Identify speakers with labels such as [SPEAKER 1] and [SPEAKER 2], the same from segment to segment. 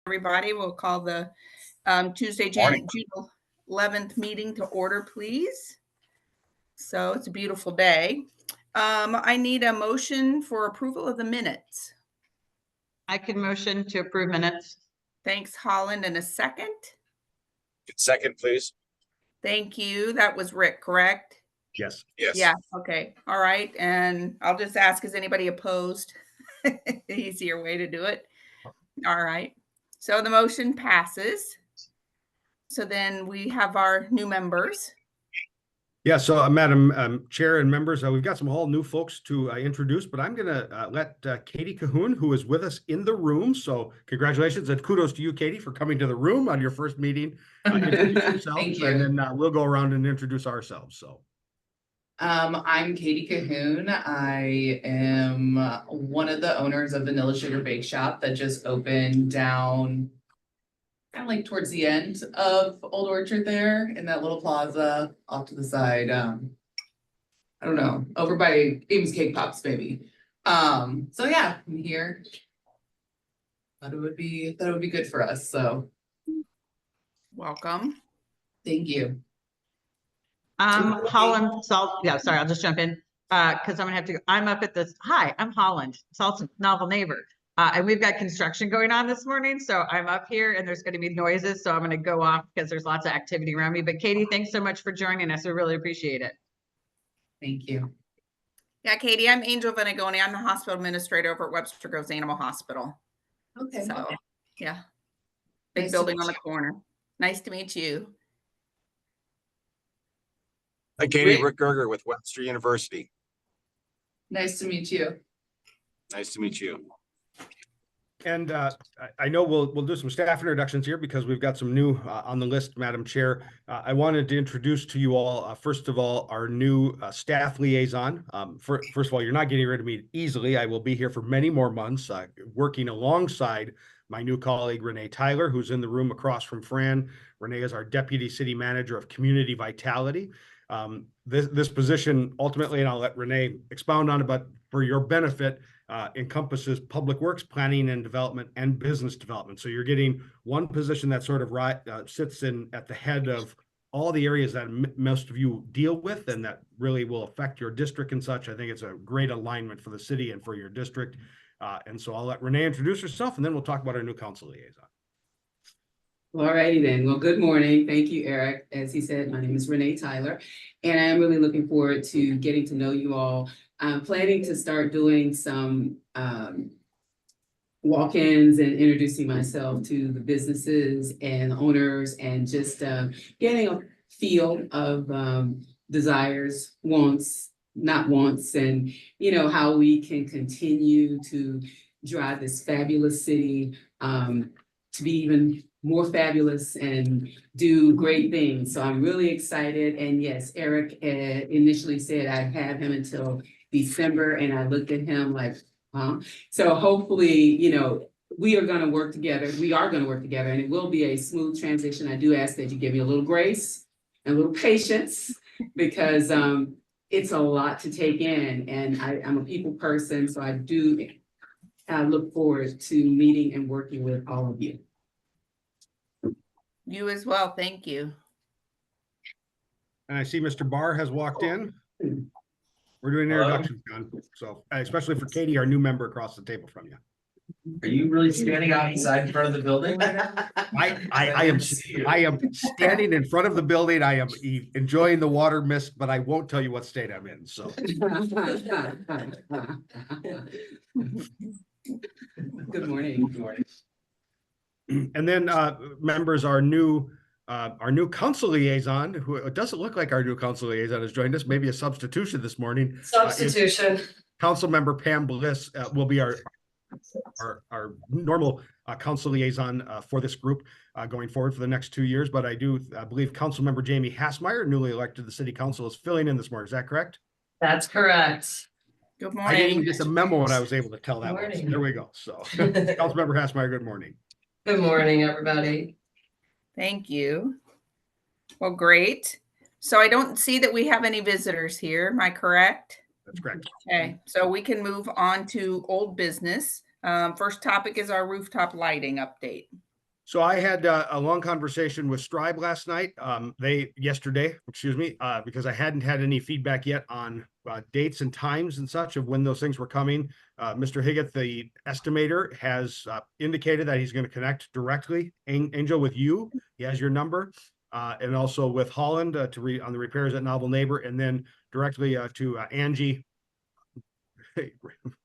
[SPEAKER 1] Everybody, we'll call the Tuesday,
[SPEAKER 2] Morning.
[SPEAKER 1] June 11th meeting to order, please. So it's a beautiful day. I need a motion for approval of the minutes.
[SPEAKER 3] I can motion to approve minutes.
[SPEAKER 1] Thanks, Holland, and a second.
[SPEAKER 2] Second, please.
[SPEAKER 1] Thank you. That was Rick, correct?
[SPEAKER 2] Yes. Yes.
[SPEAKER 1] Yeah, okay. All right. And I'll just ask, is anybody opposed? Easier way to do it. All right. So the motion passes. So then we have our new members.
[SPEAKER 4] Yeah, so Madam Chair and members, we've got some all new folks to introduce, but I'm going to let Katie Cahoon, who is with us in the room. So congratulations and kudos to you, Katie, for coming to the room on your first meeting. Introduce yourself.
[SPEAKER 5] Thank you.
[SPEAKER 4] And then we'll go around and introduce ourselves. So.
[SPEAKER 5] I'm Katie Cahoon. I am one of the owners of Vanilla Sugar Bake Shop that just opened down kind of like towards the end of Old Orchard there in that little plaza off to the side. I don't know, over by Amy's Cake Pops, maybe. So yeah, I'm here. Thought it would be good for us. So
[SPEAKER 1] Welcome.
[SPEAKER 5] thank you.
[SPEAKER 3] Holland Salt. Yeah, sorry, I'll just jump in because I'm gonna have to. I'm up at this. Hi, I'm Holland Salt's novel neighbor, and we've got construction going on this morning, so I'm up here and there's going to be noises, so I'm going to go off because there's lots of activity around me. But Katie, thanks so much for joining us. We really appreciate it.
[SPEAKER 5] Thank you.
[SPEAKER 1] Yeah, Katie, I'm Angel Venegoni. I'm the hospital administrator over at Webster Groves Animal Hospital.
[SPEAKER 5] Okay.
[SPEAKER 1] So, yeah, big
[SPEAKER 5] Nice to
[SPEAKER 1] building
[SPEAKER 5] meet
[SPEAKER 1] on the
[SPEAKER 5] you.
[SPEAKER 1] corner. Nice to meet you.
[SPEAKER 2] Hi, Katie.
[SPEAKER 1] Rick.
[SPEAKER 2] Rick Gerger with Webster University.
[SPEAKER 5] Nice to meet you.
[SPEAKER 2] Nice to meet you.
[SPEAKER 4] And I know we'll do some staff introductions here because we've got some new on the list, Madam Chair. I wanted to introduce to you all, first of all, our new staff liaison. First of all, you're not getting rid of me easily. I will be here for many more months, working alongside my new colleague, Renee Tyler, who's in the room across from Fran. Renee is our Deputy City Manager of Community Vitality. This position ultimately, and I'll let Renee expound on it, but for your benefit, encompasses public works planning and development and business development. So you're getting one position that sort of sits in at the head of all the areas that most of you deal with and that really will affect your district and such. I think it's a great alignment for the city and for your district. And so I'll let Renee introduce herself and then we'll talk about our new council liaison.
[SPEAKER 6] All righty then. Well, good morning. Thank you, Eric. As he said, my name is Renee Tyler, and I'm really looking forward to getting to know you all. I'm planning to start doing some walk-ins and introducing myself to the businesses and owners and just getting a feel of desires, wants, not wants, and how we can continue to drive this fabulous city to be even more fabulous and do great things. So I'm really excited. And yes, Eric initially said I'd have him until December, and I looked at him like, huh? So hopefully, we are going to work together. We are going to work together, and it will be a smooth transition. I do ask that you give me a little grace and a little patience because it's a lot to take in, and I'm a people person, so I do look forward to meeting and working with all of you.
[SPEAKER 1] You as well. Thank you.
[SPEAKER 4] And I see Mr. Barr has walked in. We're doing introductions, John. So especially for Katie, our new member across the table from you.
[SPEAKER 7] Are you really standing outside in front of the building?
[SPEAKER 4] I am standing in front of the building. I am enjoying the water mist, but I won't tell you what state I'm in. So
[SPEAKER 6] Good morning.
[SPEAKER 7] Good morning.
[SPEAKER 4] and then members, our new council liaison, who it doesn't look like our new council liaison has joined us, maybe a substitution this morning.
[SPEAKER 8] Substitution.
[SPEAKER 4] Council member Pam Bliss will be our normal council liaison for this group going forward for the next 2 years. But I do believe Council member Jamie Hassmeyer, newly elected to the city council, is filling in this morning. Is that correct?
[SPEAKER 8] That's correct.
[SPEAKER 1] Good
[SPEAKER 4] I didn't even
[SPEAKER 1] morning.
[SPEAKER 4] get the memo and I was able to tell that one. So there we go. So Council member Hassmeyer, good morning.
[SPEAKER 8] Good morning, everybody.
[SPEAKER 1] Thank you. Well, great. So I don't see that we have any visitors here. Am I correct?
[SPEAKER 4] That's correct.
[SPEAKER 1] Okay, so we can move on to old business. First topic is our rooftop lighting update.
[SPEAKER 4] So I had a long conversation with Stribe last night, yesterday, because I hadn't had any feedback yet on dates and times and such of when those things were coming. Mr. Higgett, the estimator, has indicated that he's going to connect directly, Angel, with you. He has your number, and also with Holland on the repairs at Novel Neighbor, and then directly to Angie.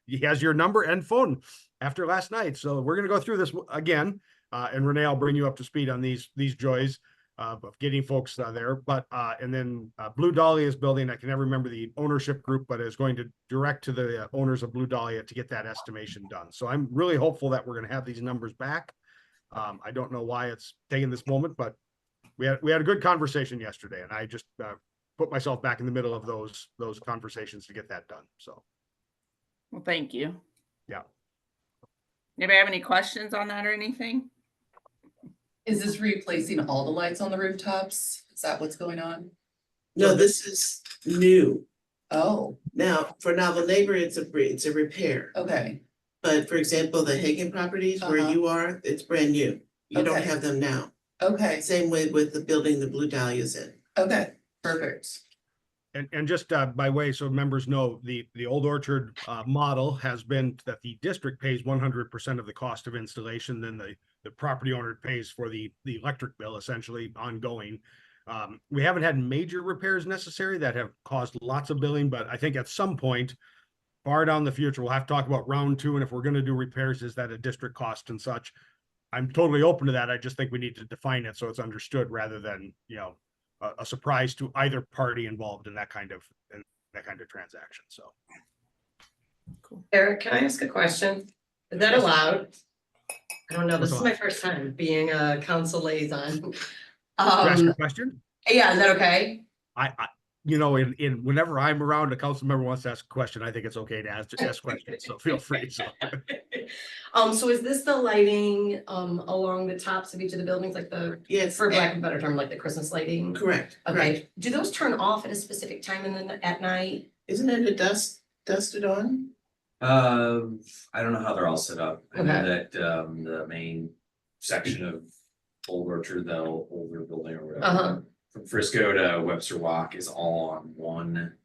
[SPEAKER 4] He has your number and phone after last night. So we're going to go through this again. And Renee, I'll bring you up to speed on these joys of getting folks there. But and then Blue Dahlia is building. I can never remember the ownership group, but is going to direct to the owners of Blue Dahlia to get that estimation done. So I'm really hopeful that we're going to have these numbers back. I don't know why it's taking this moment, but we had a good conversation yesterday, and I just put myself back in the middle of those conversations to get that done. So,
[SPEAKER 1] Well, thank you.
[SPEAKER 4] Yeah.
[SPEAKER 1] Anybody have any questions on that or anything?
[SPEAKER 5] Is this replacing all the lights on the rooftops? Is that what's going on?
[SPEAKER 9] No, this is new.
[SPEAKER 5] Oh,
[SPEAKER 9] Now, for Novel Neighbor, it's a repair.
[SPEAKER 5] okay,
[SPEAKER 9] But for example, the Hagen properties where
[SPEAKER 5] Uh-huh.
[SPEAKER 9] you are, it's brand new. You don't
[SPEAKER 5] Okay.
[SPEAKER 9] have them now.
[SPEAKER 5] okay,
[SPEAKER 9] Same way with the building the Blue Dahlia's in.
[SPEAKER 5] okay, perfect.
[SPEAKER 4] And just by way, so members know, the Old Orchard model has been that the district pays 100% of the cost of installation, then the property owner pays for the electric bill, essentially ongoing. We haven't had major repairs necessary that have caused lots of billing, but I think at some point, far down the future, we'll have to talk about round two, and if we're going to do repairs, is that a district cost and such? I'm totally open to that. I just think we need to define it so it's understood rather than, a surprise to either party involved in that kind of transaction. So
[SPEAKER 8] Eric, can I ask a question? Is that allowed? I don't know, this is
[SPEAKER 4] What's
[SPEAKER 8] my
[SPEAKER 4] allowed?
[SPEAKER 8] first time being a council liaison.
[SPEAKER 4] to ask a
[SPEAKER 8] Um,
[SPEAKER 4] question,
[SPEAKER 8] yeah, is that okay?
[SPEAKER 4] I in whenever I'm around, a council member wants to ask a question, I think it's okay to ask questions. So feel free. So
[SPEAKER 8] So is this the lighting, along the tops of each of the buildings, like
[SPEAKER 9] Yes.
[SPEAKER 8] for lack of a better term, like the Christmas lighting?
[SPEAKER 9] Correct. correct.
[SPEAKER 8] Okay, do those turn off at a specific time at night?
[SPEAKER 9] Isn't it a dusted on?
[SPEAKER 7] I don't know how they're all set up. I know
[SPEAKER 8] Okay.
[SPEAKER 7] that, the main section of Old Orchard, the older building or whatever.
[SPEAKER 8] Uh-huh.
[SPEAKER 7] From Frisco to Webster Walk is all on one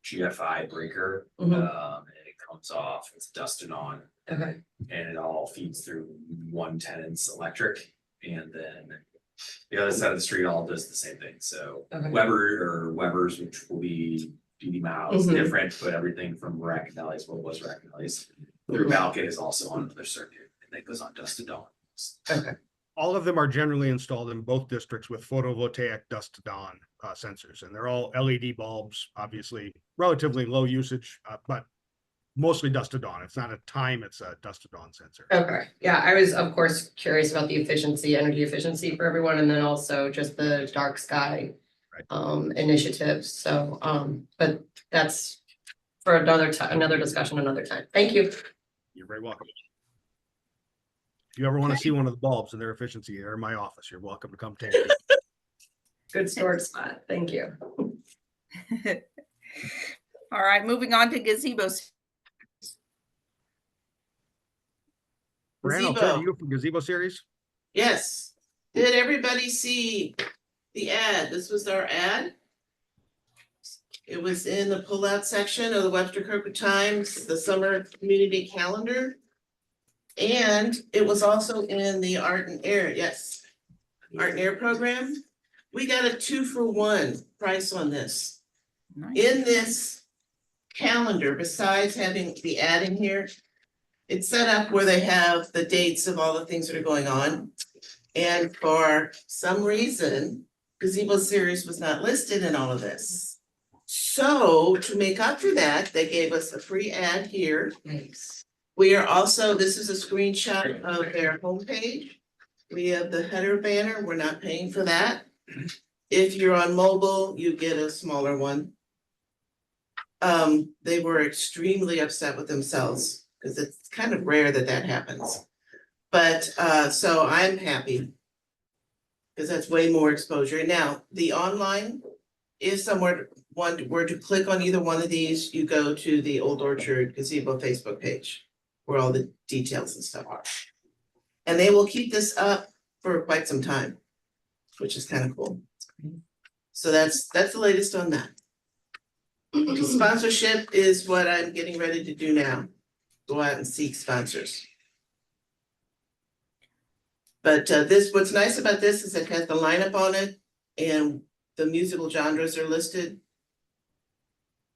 [SPEAKER 7] GFI breaker.
[SPEAKER 8] Mhm.
[SPEAKER 7] And it comes off, it's dusted on,
[SPEAKER 8] Okay,
[SPEAKER 7] and it all feeds through one tenant's electric. And then the other side of the street all does the same thing. So
[SPEAKER 8] Okay.
[SPEAKER 7] Weber's, which will be DD Miles,
[SPEAKER 8] Mhm.
[SPEAKER 7] different, but everything from Racanelli's, what was Racanelli's, through Balkan is also on another circuit, and that goes on dusk to dawn.
[SPEAKER 4] all of them are generally installed in both districts with photovoltaic dusk to dawn sensors, and they're all LED bulbs, obviously relatively low usage, but mostly dusk to dawn. It's not a time, it's a dusk to dawn sensor.
[SPEAKER 8] okay, yeah, I was of course curious about the energy efficiency for everyone, and then also just the dark sky.
[SPEAKER 4] Right.
[SPEAKER 8] Initiatives, so, but that's for another discussion another time. Thank you.
[SPEAKER 4] You're very welcome. If you ever want to see one of the bulbs and their efficiency, they're in my office. You're welcome to come take it.
[SPEAKER 8] Good storage spot, thank you.
[SPEAKER 1] All right, moving on to gazebos.
[SPEAKER 4] Fran, I'll turn to you for gazebo series.
[SPEAKER 9] Yes. Did everybody see the ad? This was our ad. It was in the pullout section of the Webster Kirkwood Times, the summer community calendar. And it was also in the Art and Air, yes. Art and Air program. We got a 2-for-1 price on this.
[SPEAKER 1] Nice.
[SPEAKER 9] In this calendar, besides having the ad in here, it's set up where they have the dates of all the things that are going on. And for some reason, gazebo series was not listed in all of this. So to make up for that, they gave us a free ad here.
[SPEAKER 8] Thanks.
[SPEAKER 9] We are also, this is a screenshot of their homepage. We have the header banner, we're not paying for that. If you're on mobile, you get a smaller one. They were extremely upset with themselves, because it's kind of rare that that happens. But, so I'm happy. Because that's way more exposure. Now, the online, if someone were to click on either one of these, you go to the Old Orchard Gazebo Facebook page, where all the details and stuff are. And they will keep this up for quite some time, which is kind of cool. So that's the latest on that. Sponsorship is what I'm getting ready to do now. Go out and seek sponsors. But what's nice about this is it has the lineup on it and the musical genres are listed.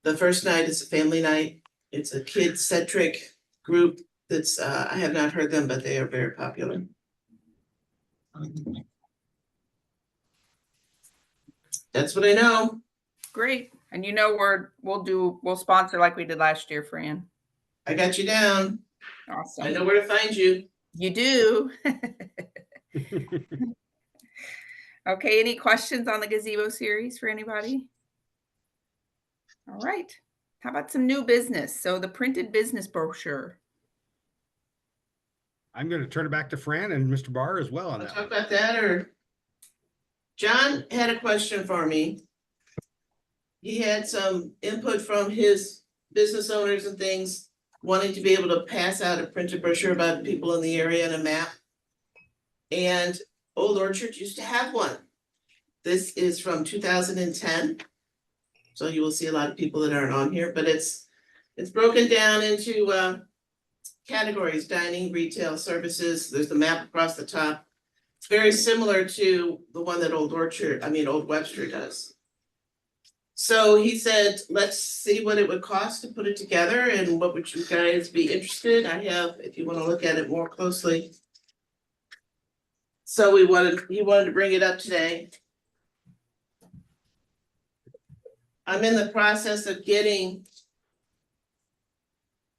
[SPEAKER 9] The first night is a family night. It's a kid-centric group that's, I have not heard them, but they are very popular. That's what I know.
[SPEAKER 1] Great. And you know, we'll sponsor like we did last year, Fran.
[SPEAKER 9] I got you down.
[SPEAKER 1] Awesome.
[SPEAKER 9] I know where to find you.
[SPEAKER 1] You do. Okay, any questions on the gazebo series for anybody? All right. How about some new business? So the printed business brochure.
[SPEAKER 4] I'm going to turn it back to Fran and Mr. Barr as well on
[SPEAKER 9] I'll
[SPEAKER 4] that.
[SPEAKER 9] talk about that, or John had a question for me. He had some input from his business owners and things, wanting to be able to pass out a printed brochure about people in the area and a map. And Old Orchard used to have one. This is from 2010. So you will see a lot of people that aren't on here, but it's broken down into categories: dining, retail, services. There's the map across the top. It's very similar to the one that Old Webster does. So he said, let's see what it would cost to put it together and what would you guys be interested. I have, if you want to look at it more closely. So he wanted to bring it up today. I'm in the process of getting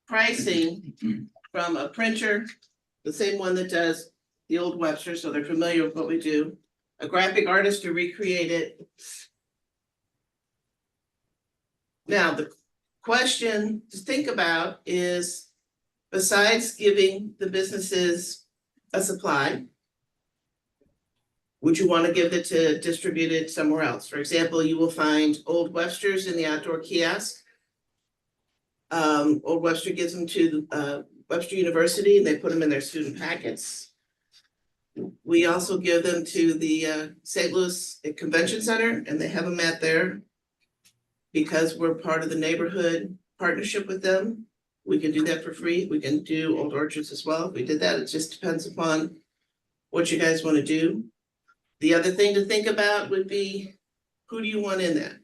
[SPEAKER 9] pricing from a printer, the same one that does the Old Webster, so they're familiar with what we do, a graphic artist to recreate it. Now, the question to think about is, besides giving the businesses a supply, would you want to give it to distribute it somewhere else? For example, you will find Old Websters in the outdoor kiosk. Old Webster gives them to Webster University and they put them in their student packets. We also give them to the St. Louis Convention Center and they have them at there. Because we're part of the neighborhood partnership with them, we can do that for free. We can do Old Orchards as well. If we did that, it just depends upon what you guys want to do. The other thing to think about would be, who do you want in that?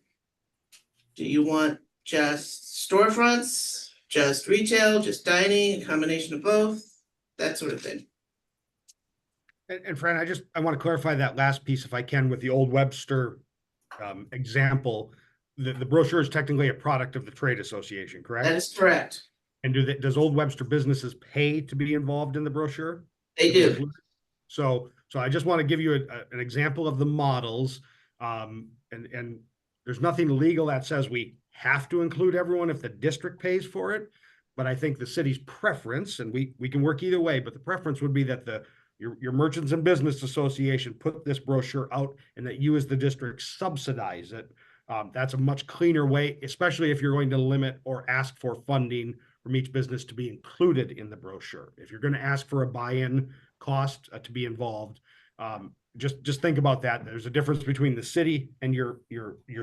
[SPEAKER 9] Do you want just storefronts, just retail, just dining, a combination of both, that sort of thing?
[SPEAKER 4] And Fran, I want to clarify that last piece if I can with the Old Webster example. The brochure is technically a product of the trade association, correct?
[SPEAKER 9] That is correct.
[SPEAKER 4] And does Old Webster businesses pay to be involved in the brochure?
[SPEAKER 9] They do.
[SPEAKER 4] So I just want to give you an example of the models. And there's nothing legal that says we have to include everyone if the district pays for it. But I think the city's preference, and we can work either way, but the preference would be that your Merchants and Business Association put this brochure out and that you as the district subsidize it. That's a much cleaner way, especially if you're going to limit or ask for funding from each business to be included in the brochure. If you're going to ask for a buy-in cost to be involved, just think about that. There's a difference between the city and your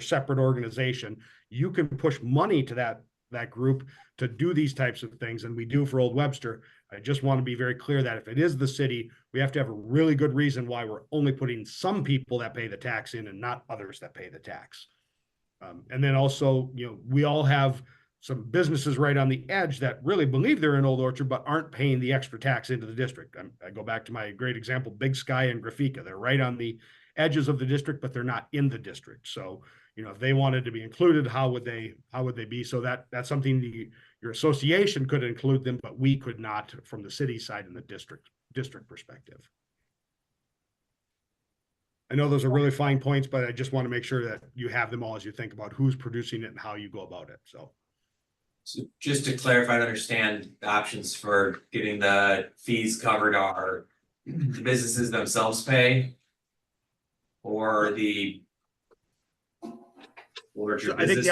[SPEAKER 4] separate organization. You can push money to that group to do these types of things, and we do for Old Webster. I just want to be very clear that if it is the city, we have to have a really good reason why we're only putting some people that pay the tax in and not others that pay the tax. And then also, we all have some businesses right on the edge that really believe they're in Old Orchard, but aren't paying the extra tax into the district. I go back to my great example, Big Sky and Grafika. They're right on the edges of the district, but they're not in the district. So, if they wanted to be included, how would they be? So that's something your association could include them, but we could not from the city side and the district perspective. I know those are really fine points, but I just want to make sure that you have them all as you think about who's producing it and how you go about it. So
[SPEAKER 10] just to clarify and understand, the options for getting the fees covered are the businesses themselves pay or the
[SPEAKER 4] I think the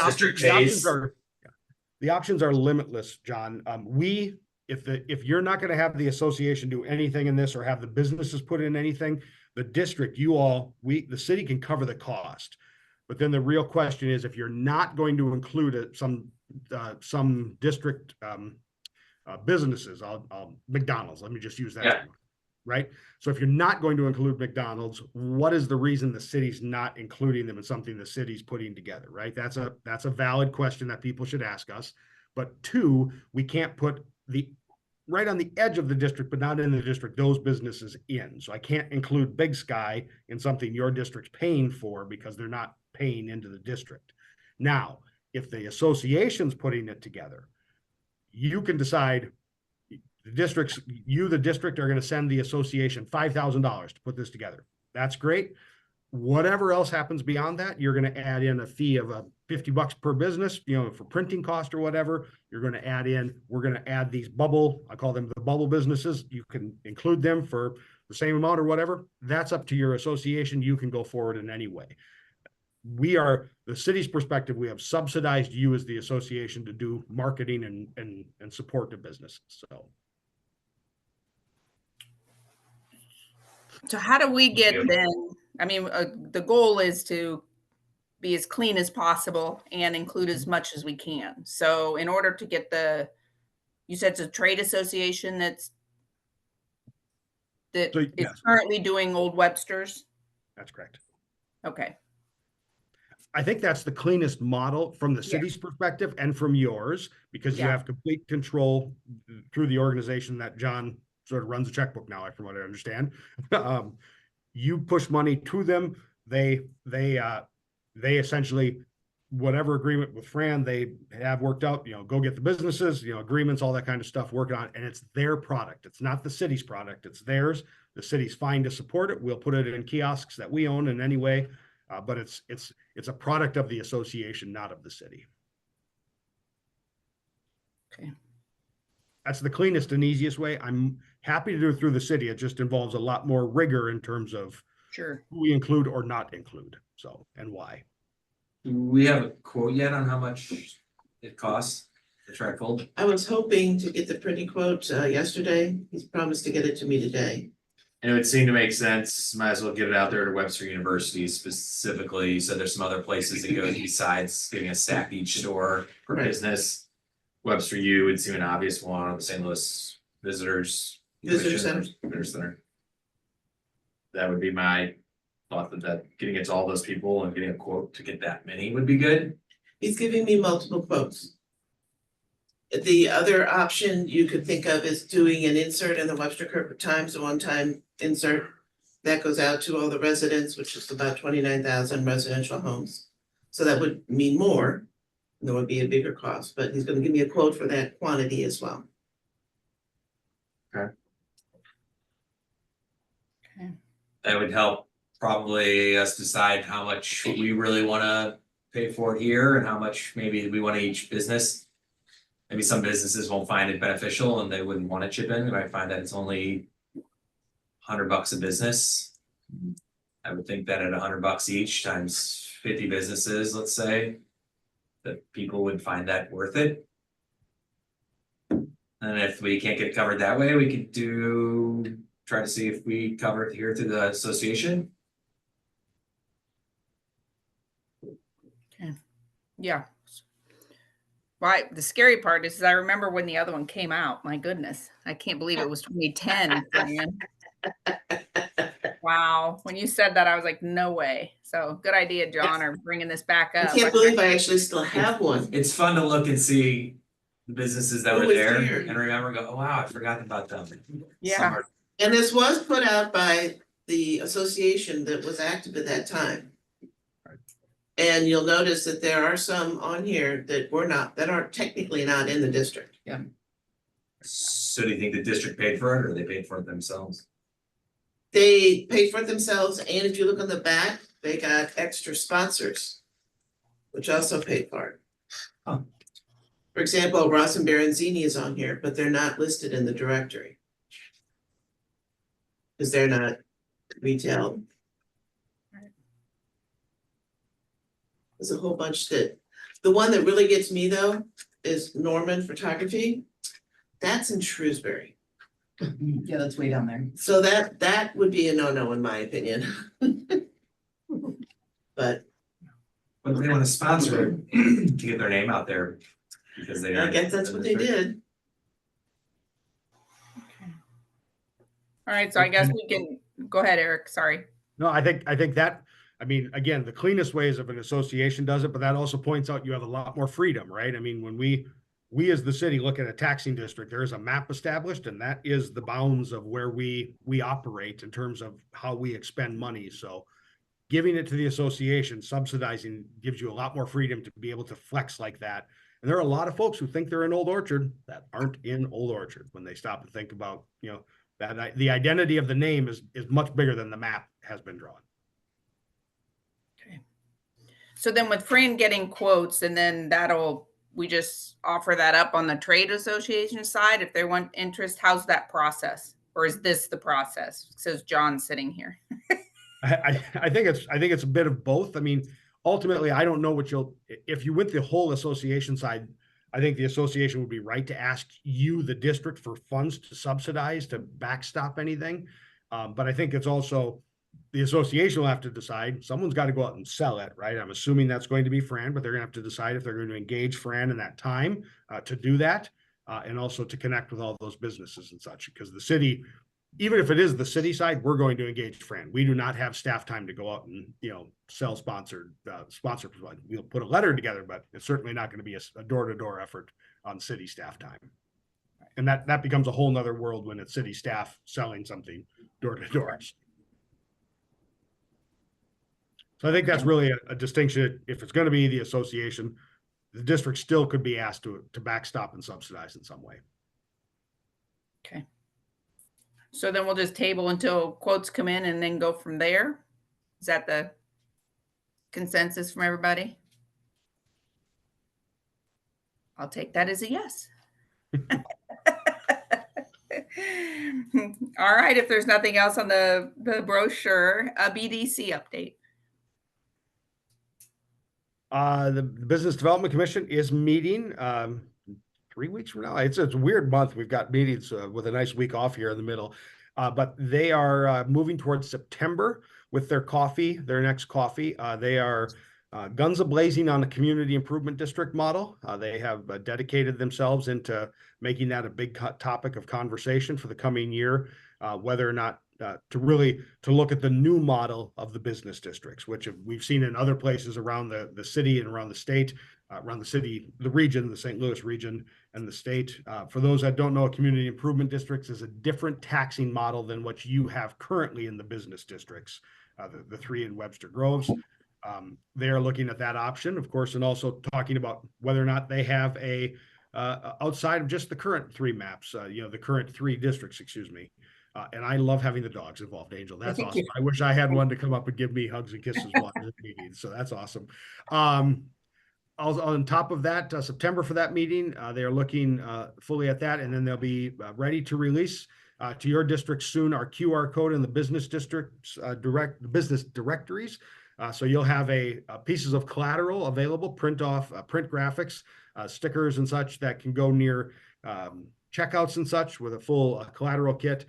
[SPEAKER 4] options are limitless, John. We if you're not gonna have the association do anything in this or have the businesses put in anything, the district, the city can cover the cost. But then the real question is, if you're not going to include some district businesses, McDonald's, let me just use that.
[SPEAKER 10] Yeah.
[SPEAKER 4] Right? So if you're not going to include McDonald's, what is the reason the city's not including them in something the city's putting together, right? That's a valid question that people should ask us. But two, we can't put right on the edge of the district, but not in the district, those businesses in. So I can't include Big Sky in something your district's paying for because they're not paying into the district. Now, if the association's putting it together, you can decide the districts, the district are going to send the association $5,000 to put this together. That's great. Whatever else happens beyond that, you're going to add in a fee of $50 per business, for printing cost or whatever. You're going to add in, we're going to add these I call them the bubble businesses. You can include them for the same amount or whatever. That's up to your association. You can go forward in any way. The city's perspective, we have subsidized you as the association to do marketing and support the businesses.
[SPEAKER 1] So how do we get then? I mean, the goal is to be as clean as possible and include as much as we can. So in order to get you said it's a trade association that is currently doing Old Webster's?
[SPEAKER 4] That's correct.
[SPEAKER 1] Okay.
[SPEAKER 4] I think that's the cleanest model from the city's perspective and from yours, because you have complete control through the organization that John sort of runs a checkbook now, from what I understand. You push money to them. They essentially, whatever agreement with Fran they have worked out, go get the businesses, agreements, all that kind of stuff, work on it. And it's their product. It's not the city's product. It's theirs. The city's fine to support it. We'll put it in kiosks that we own in any way. But it's a product of the association, not of the city.
[SPEAKER 1] Okay.
[SPEAKER 4] That's the cleanest and easiest way. I'm happy to do it through the city. It just involves a lot more rigor in terms of who we include or not include. So, and why.
[SPEAKER 10] Do we have a quote yet on how much it costs, the trifold?
[SPEAKER 9] I was hoping to get the printing quote yesterday. He's promised to get it to me today.
[SPEAKER 10] And it would seem to make sense, might as well get it out there to Webster University specifically. You said there's some other places to go besides getting a stack each store per business. Webster U would seem an obvious one, the St. Louis Visitor Center. That would be my thought, that getting it to all those people and getting a quote to get that many would be good.
[SPEAKER 9] He's giving me multiple quotes. The other option you could think of is doing an insert in the Webster Kirkwood Times, a one-time insert that goes out to all the residents, which is about 29,000 residential homes. So that would mean more. There would be a bigger cost, but he's going to give me a quote for that quantity as well.
[SPEAKER 10] Okay. That would help probably us decide how much we really want to pay for it here and how much maybe we want to each business. Maybe some businesses won't find it beneficial and they wouldn't want to chip in. They might find that it's only $100 a business. I would think that at $100 each times 50 businesses, let's say, that people would find that worth it. And if we can't get it covered that way, we could try to see if we cover it here through the association.
[SPEAKER 1] Okay. Yeah. Right. The scary part is I remember when the other one came out. My goodness, I can't believe it was 2010. Man. Wow. When you said that, I was like, no way. So good idea, John, or bringing this back up.
[SPEAKER 9] I can't believe I actually still have one.
[SPEAKER 10] It's fun to look and see the businesses that were there and remember, go, oh, wow, I forgot about them.
[SPEAKER 1] Yeah.
[SPEAKER 9] And this was put out by the association that was active at that time. And you'll notice that there are some on here that aren't technically not in the district.
[SPEAKER 10] Yeah. So do you think the district paid for it or they paid for it themselves?
[SPEAKER 9] They paid for it themselves, and if you look on the back, they got extra sponsors, which also paid for it.
[SPEAKER 10] Oh.
[SPEAKER 9] For example, Ross and Baronzini is on here, but they're not listed in the directory. Because they're not retail. There's a whole bunch the one that really gets me though is Norman Photography. That's in Shrewsbury.
[SPEAKER 5] Yeah, that's way down there.
[SPEAKER 9] So that would be a no-no in my opinion. But
[SPEAKER 10] But they want to sponsor it to get their name out there because they.
[SPEAKER 9] I
[SPEAKER 10] are-
[SPEAKER 9] guess that's what they did.
[SPEAKER 1] All right, so I guess we can, go ahead, Eric, sorry.
[SPEAKER 4] No, I think that, I mean, again, the cleanest ways of an association does it, but that also points out you have a lot more freedom, right? I mean, when we as the city look at a taxing district, there is a map established, and that is the bounds of where we operate in terms of how we expend money. So giving it to the association, subsidizing, gives you a lot more freedom to be able to flex like that. And there are a lot of folks who think they're in Old Orchard that aren't in Old Orchard when they stop and think about, you know, that the identity of the name is much bigger than the map has been drawn.
[SPEAKER 1] So then with Fran getting quotes, and then we just offer that up on the trade association side if they want interest. How's that process? Or is this the process? Says John sitting here.
[SPEAKER 4] I think it's a bit of both. I mean, ultimately, I don't know what if you went the whole association side, I think the association would be right to ask you, the district, for funds to subsidize, to backstop anything. But I think it's also, the association will have to decide, someone's got to go out and sell it, right? I'm assuming that's going to be Fran, but they're gonna have to decide if they're going to engage Fran in that time to do that, and also to connect with all those businesses and such, because the city, even if it is the city side, we're going to engage Fran. We do not have staff time to go out and, you know, sell sponsored. We'll put a letter together, but it's certainly not going to be a door-to-door effort on city staff time. And that becomes a whole nother world when it's city staff selling something door-to-door. So I think that's really a distinction. If it's going to be the association, the district still could be asked to backstop and subsidize in some way.
[SPEAKER 1] Okay. So then we'll just table until quotes come in and then go from there. Is that the consensus from everybody? I'll take that as a yes. All right, if there's nothing else on the brochure, a BDC update.
[SPEAKER 4] The Business Development Commission is meeting 3 weeks from now. It's a weird month. We've got meetings with a nice week off here in the middle. But they are moving towards September with their next coffee. They are guns a-blazing on the community improvement district model. They have dedicated themselves into making that a big topic of conversation for the coming year, whether or not to look at the new model of the business districts, which we've seen in other places around the city and around the state, the region, the St. Louis region and the state. For those that don't know, community improvement districts is a different taxing model than what you have currently in the business districts, the 3 in Webster Groves. They are looking at that option, of course, and also talking about whether or not they have outside of just the current 3 maps, the current 3 districts, excuse me. And I love having the dogs involved, Angel. That's awesome. I wish I had one to come up and give me hugs and kisses while I'm meeting. So that's awesome. Also, on top of that, September for that meeting, they are looking fully at that, and then they'll be ready to release to your district soon our QR code in the business districts, business directories. So you'll have pieces of collateral available, print graphics, stickers and such that can go near checkouts and such with a full collateral kit.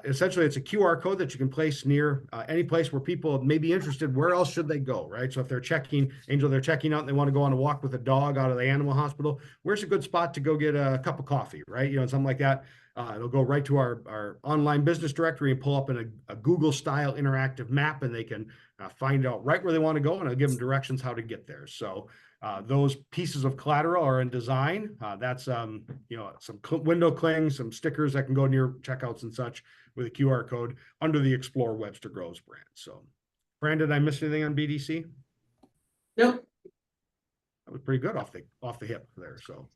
[SPEAKER 4] Essentially, it's a QR code that you can place near any place where people may be interested. Where else should they go, right? So if they're checking out and they want to go on a walk with a dog out of the animal hospital, where's a good spot to go get a cup of coffee, right? Something like that. It'll go right to our online business directory and pull up in a Google-style interactive map, and they can find out right where they want to go, and I'll give them directions how to get there. So those pieces of collateral are in design. That's some window clings, some stickers that can go near checkouts and such with a QR code under the Explore Webster Groves brand. So, Brandon, did I miss anything on BDC?
[SPEAKER 9] Nope.
[SPEAKER 4] That was pretty good off the hip there. So.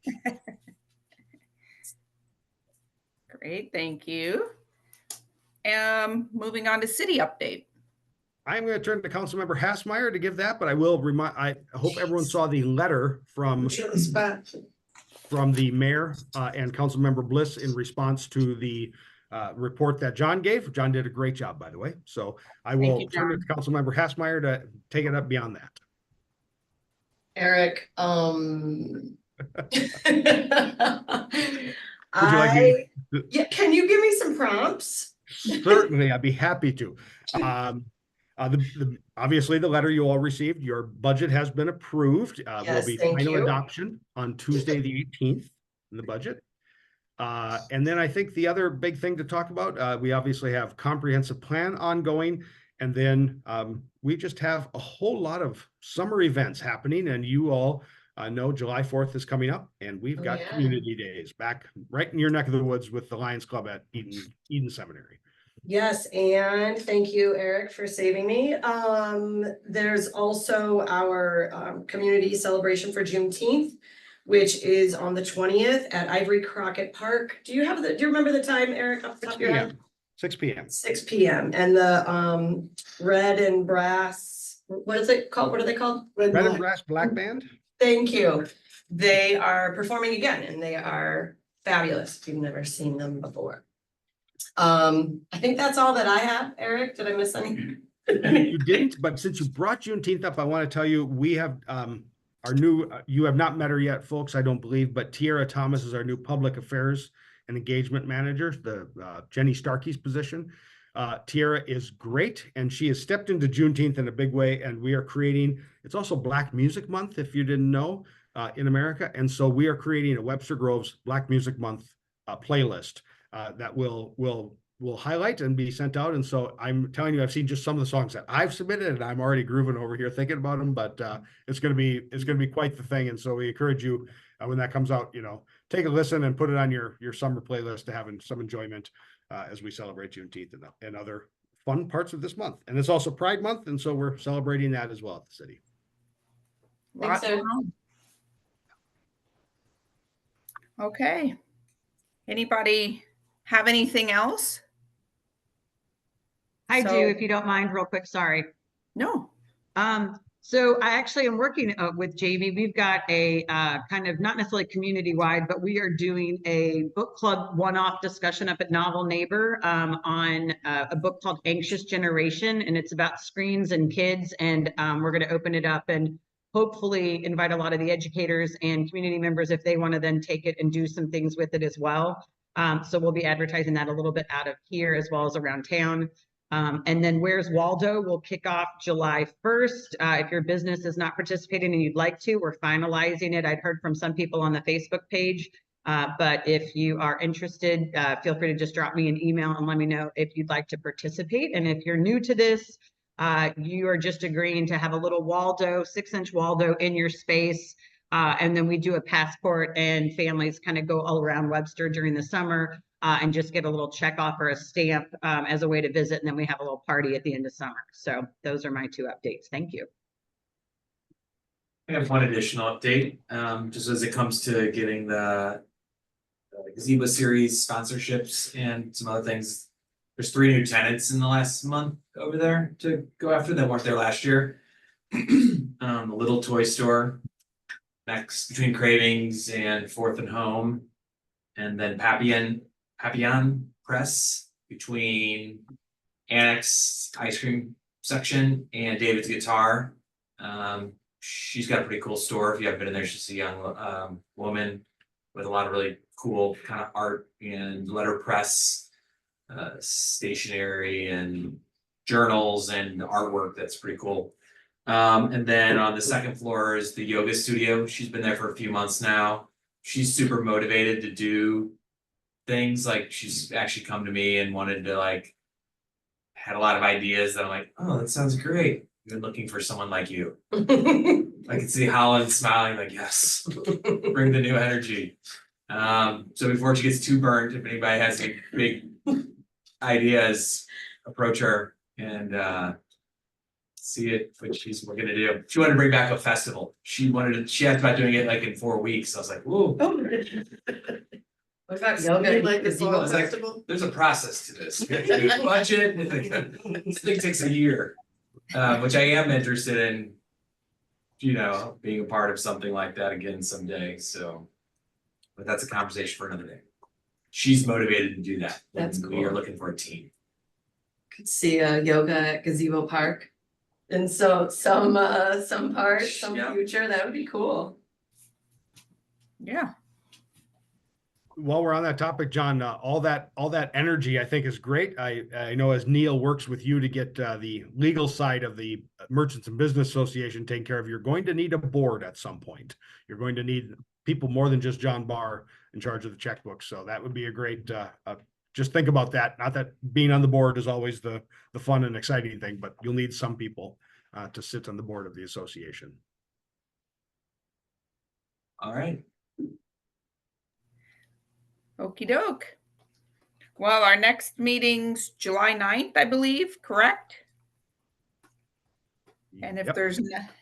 [SPEAKER 1] Great, thank you. Moving on to city update.
[SPEAKER 4] I'm going to turn to Councilmember Hassmeyer to give that, but I will I hope everyone saw the letter from the mayor and Councilmember Bliss in response to the report that John gave. John did a great job, by the way. So I will turn it to Councilmember Hassmeyer to take it up beyond that.
[SPEAKER 8] Eric,
[SPEAKER 4] Would you like me
[SPEAKER 8] Yeah, can you give me some prompts?
[SPEAKER 4] Certainly, I'd be happy to. Obviously, the letter you all received, your budget has been approved. There'll
[SPEAKER 8] Yes,
[SPEAKER 4] be
[SPEAKER 8] thank
[SPEAKER 4] final
[SPEAKER 8] you.
[SPEAKER 4] adoption on Tuesday, the 18th in the budget. And then I think the other big thing to talk about, we obviously have comprehensive plan ongoing. And then we just have a whole lot of summer events happening, and you all know July 4th is coming up, and we've
[SPEAKER 8] Oh,
[SPEAKER 4] got
[SPEAKER 8] yeah.
[SPEAKER 4] community days back right in your neck of the woods with the Lions Club at Eden Seminary.
[SPEAKER 8] Yes, and thank you, Eric, for saving me. There's also our community celebration for Juneteenth, which is on the 20th at Ivory Crockett Park. Do you remember the time, Eric, off the top of your head?
[SPEAKER 4] 6 p.m.
[SPEAKER 8] 6 p.m. And the red and brass, what is it called? What are they called?
[SPEAKER 4] Red and Brass Black Band.
[SPEAKER 8] Thank you. They are performing again and they are fabulous. If you've never seen them before. I think that's all that I have. Eric, did I miss any?
[SPEAKER 4] You didn't, but since you brought Juneteenth up, I want to tell you we have our new. You have not met her yet, folks. I don't believe, but Tiara Thomas is our new public affairs and engagement manager, the Jenny Starkey's position. Tiara is great, and she has stepped into Juneteenth in a big way. And we are creating. It's also Black Music Month, if you didn't know, in America, and so we are creating a Webster Groves Black Music Month playlist. That will highlight and be sent out. And so I'm telling you, I've seen just some of the songs that I've submitted, and I'm already grooving over here thinking about them. But it's going to be quite the thing. And so we encourage you when that comes out, take a listen and put it on your summer playlist to have some enjoyment as we celebrate Juneteenth and other fun parts of this month. And it's also Pride Month, and so we're celebrating that as well at the city.
[SPEAKER 8] Thanks, Eric.
[SPEAKER 1] Okay. Anybody have anything else?
[SPEAKER 3] I
[SPEAKER 1] So-
[SPEAKER 3] do, if you don't mind, real quick, sorry.
[SPEAKER 1] No.
[SPEAKER 3] So I actually am working with Jamie. We've got a kind of not necessarily community-wide, but we are doing a book club one-off discussion up at Novel Neighbor on a book called Anxious Generation, and it's about screens and kids. And we're going to open it up and hopefully invite a lot of the educators and community members if they want to then take it and do some things with it as well. So we'll be advertising that a little bit out of here as well as around town. And then Where's Waldo will kick off July 1st. If your business is not participating and you'd like to, we're finalizing it. I'd heard from some people on the Facebook page, but if you are interested, feel free to just drop me an email and let me know if you'd like to participate. And if you're new to this, you are just agreeing to have a little Waldo, 6-inch Waldo in your space. And then we do a passport and families kind of go all around Webster during the summer. And just get a little check off or a stamp as a way to visit. And then we have a little party at the end of summer. So those are my 2 updates. Thank you.
[SPEAKER 7] I have one additional update, just as it comes to getting the gazebo series sponsorships and some other things. There's 3 new tenants in the last month over there to go after that weren't there last year. The Little Toy Store next between Cravings and 4th and Home, and then Papillon Press between Annex Ice Cream section and David's Guitar. She's got a pretty cool store. If you haven't been in there, she's a young woman with a lot of really cool kind of art and letterpress, stationery and journals and artwork that's pretty cool. And then on the 2nd floor is the yoga studio. She's been there for a few months now. She's super motivated to do things. Like she's actually come to me and wanted to had a lot of ideas that I'm like, oh, that sounds great. I've been looking for someone like you. I can see Holland smiling like, yes, bring the new energy. So before she gets too burnt, if anybody has any big ideas, approach her and see it, which we're gonna do. She wanted to bring back a festival. She asked about doing it in 4 weeks. I was like, whoa.
[SPEAKER 8] What about yoga?
[SPEAKER 9] Like this
[SPEAKER 8] Gazebo?
[SPEAKER 9] whole festival?
[SPEAKER 7] There's a process to this. We have to do a budget. This thing takes a year, which I am interested in, being a part of something like that again someday. So, but that's a conversation for another day. She's motivated to do that.
[SPEAKER 8] That's
[SPEAKER 7] and we are looking for a team.
[SPEAKER 8] Could see a yoga at Gazebo Park. And so some part, some
[SPEAKER 7] Yeah.
[SPEAKER 8] future, that would be cool.
[SPEAKER 1] Yeah.
[SPEAKER 4] while we're on that topic, John, all that energy I think is great. I know as Neil works with you to get the legal side of the Merchants and Business Association taken care of, you're going to need a board at some point. You're going to need people more than just John Barr in charge of the checkbook. So that would be a great, just think about that. Not that being on the board is always the fun and exciting thing, but you'll need some people to sit on the board of the association.
[SPEAKER 10] All right.
[SPEAKER 1] Okey doke. Well, our next meeting's July 9th, I believe, correct? And if
[SPEAKER 4] Yep.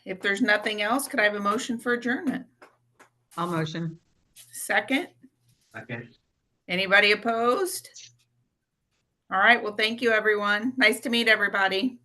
[SPEAKER 1] if there's nothing else, could I have a motion for adjournment?
[SPEAKER 3] I'll motion.
[SPEAKER 1] Second?
[SPEAKER 10] Okay.
[SPEAKER 1] Anybody opposed? All right, well, thank you, everyone. Nice to meet everybody.